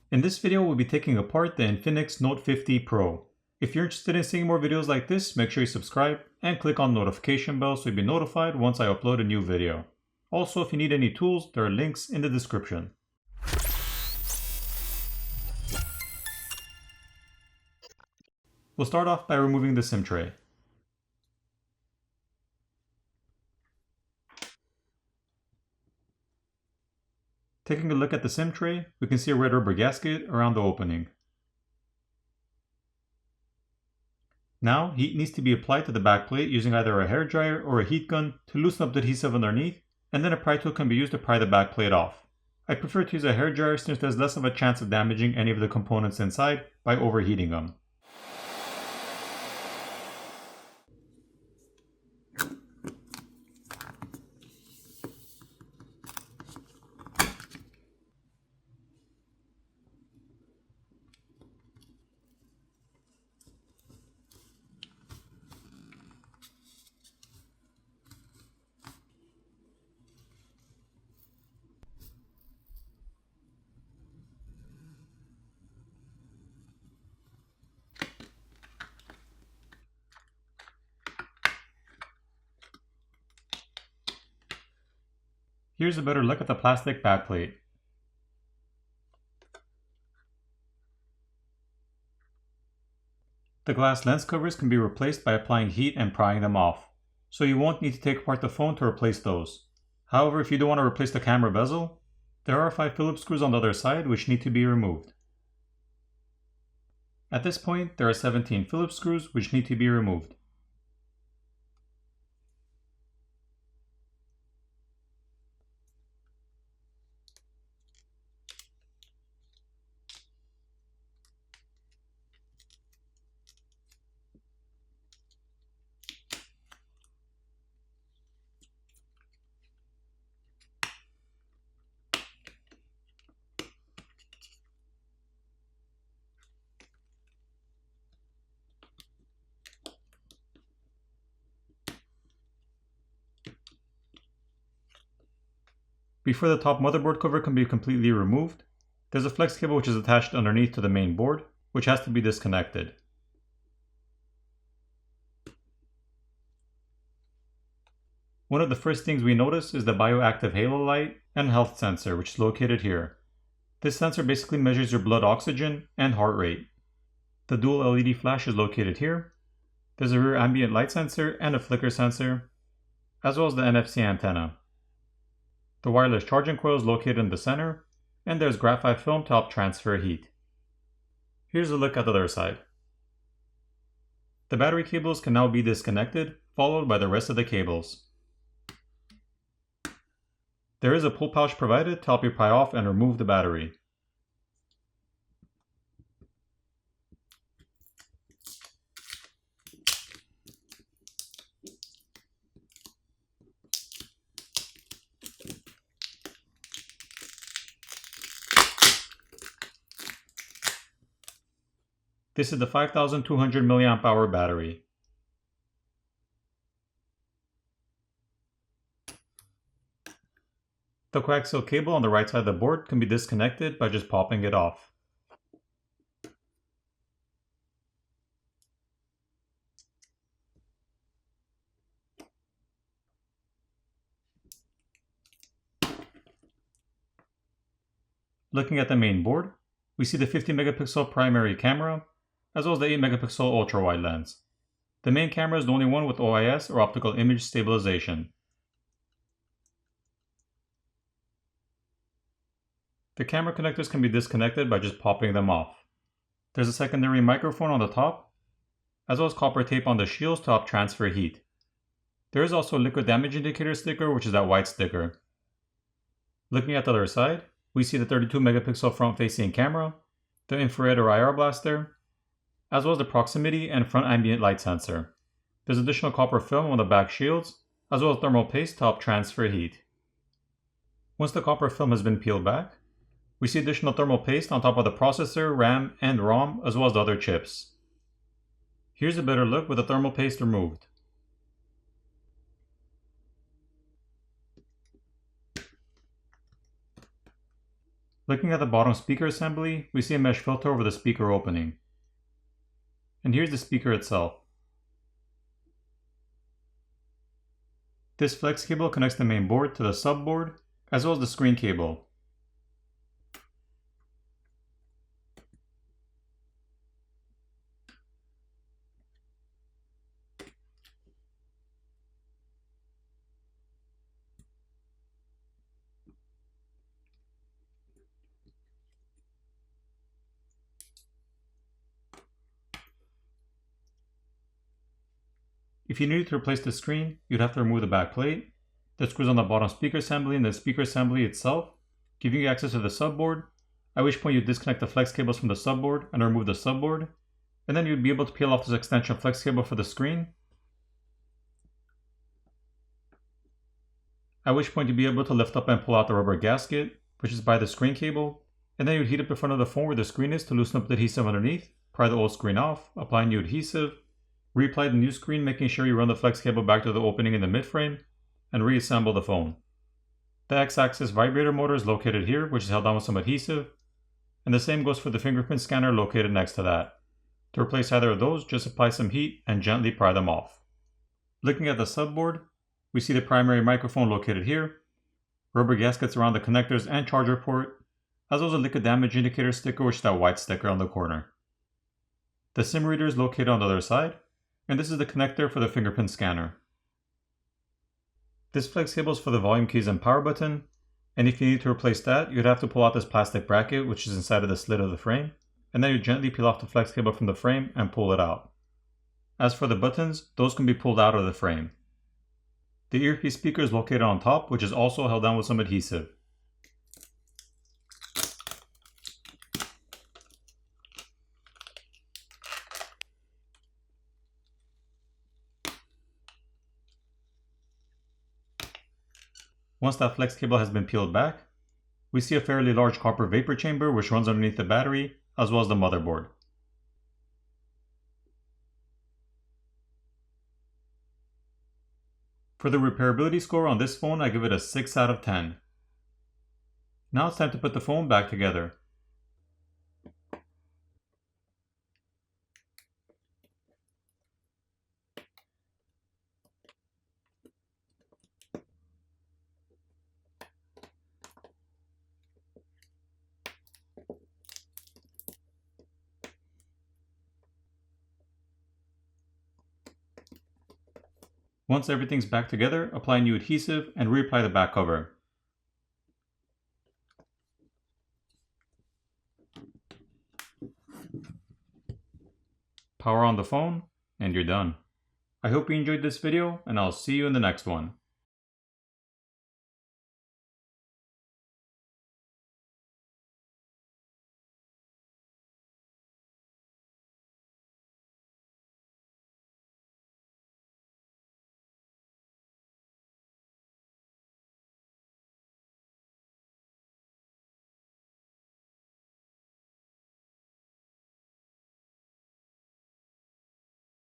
In this video, we'll be taking apart the Infinix Note 50 Pro. If you're interested in seeing more videos like this, make sure you subscribe and click on the notification bell so you'll be notified once I upload a new video. Also, if you need any tools, there are links in the description. We'll start off by removing the SIM tray. Taking a look at the SIM tray, we can see a red rubber gasket around the opening. Now, heat needs to be applied to the backplate using either a hairdryer or a heat gun to loosen up the adhesive underneath, and then a pry tool can be used to pry the backplate off. I prefer to use a hairdryer since there's less of a chance of damaging any of the components inside by overheating them. Here's a better look at the plastic backplate. The glass lens covers can be replaced by applying heat and prying them off, so you won't need to take apart the phone to replace those. However, if you do want to replace the camera bezel, there are 5 Phillips screws on the other side which need to be removed. At this point, there are 17 Phillips screws which need to be removed. Before the top motherboard cover can be completely removed, there's a flex cable which is attached underneath to the main board, which has to be disconnected. One of the first things we notice is the bioactive halo light and health sensor, which is located here. This sensor basically measures your blood oxygen and heart rate. The dual LED flash is located here. There's a rear ambient light sensor and a flicker sensor, as well as the NFC antenna. The wireless charging coil is located in the center, and there's graphite film to help transfer heat. Here's a look at the other side. The battery cables can now be disconnected, followed by the rest of the cables. There is a pull pouch provided to help you pry off and remove the battery. This is the 5200 mAh battery. The coaxial cable on the right side of the board can be disconnected by just popping it off. Looking at the main board, we see the 50 megapixel primary camera, as well as the 8 megapixel ultra-wide lens. The main camera is the only one with OIS or optical image stabilization. The camera connectors can be disconnected by just popping them off. There's a secondary microphone on the top, as well as copper tape on the shields to help transfer heat. There is also a liquid damage indicator sticker, which is that white sticker. Looking at the other side, we see the 32 megapixel front-facing camera, the infrared or IR blaster, as well as the proximity and front ambient light sensor. There's additional copper film on the back shields, as well as thermal paste to help transfer heat. Once the copper film has been peeled back, we see additional thermal paste on top of the processor, RAM, and ROM, as well as the other chips. Here's a better look with the thermal paste removed. Looking at the bottom speaker assembly, we see a mesh filter over the speaker opening. And here's the speaker itself. This flex cable connects the main board to the subboard, as well as the screen cable. If you needed to replace the screen, you'd have to remove the back plate, the screws on the bottom speaker assembly and the speaker assembly itself, giving you access to the subboard, at which point you'd disconnect the flex cables from the subboard and remove the subboard, and then you'd be able to peel off this extension flex cable for the screen, at which point you'd be able to lift up and pull out the rubber gasket, which is by the screen cable, and then you'd heat up in front of the phone where the screen is to loosen up the adhesive underneath, pry the old screen off, apply new adhesive, reapply the new screen, making sure you run the flex cable back to the opening in the midframe, and reassemble the phone. The X-axis vibrator motor is located here, which is held on with some adhesive, and the same goes for the fingerprint scanner located next to that. To replace either of those, just apply some heat and gently pry them off. Looking at the subboard, we see the primary microphone located here, rubber gaskets around the connectors and charger port, as well as a liquid damage indicator sticker, which is that white sticker on the corner. The SIM reader is located on the other side, and this is the connector for the fingerprint scanner. This flex cable is for the volume keys and power button, and if you need to replace that, you'd have to pull out this plastic bracket which is inside of the slit of the frame, and then you gently peel off the flex cable from the frame and pull it out. As for the buttons, those can be pulled out of the frame. The earpiece speaker is located on top, which is also held down with some adhesive. Once that flex cable has been peeled back, we see a fairly large copper vapor chamber which runs underneath the battery, as well as the motherboard. For the repairability score on this phone, I give it a 6 out of 10. Now it's time to put the phone back together. Once everything's back together, apply new adhesive and reapply the back cover. Power on the phone, and you're done. I hope you enjoyed this video, and I'll see you in the next one.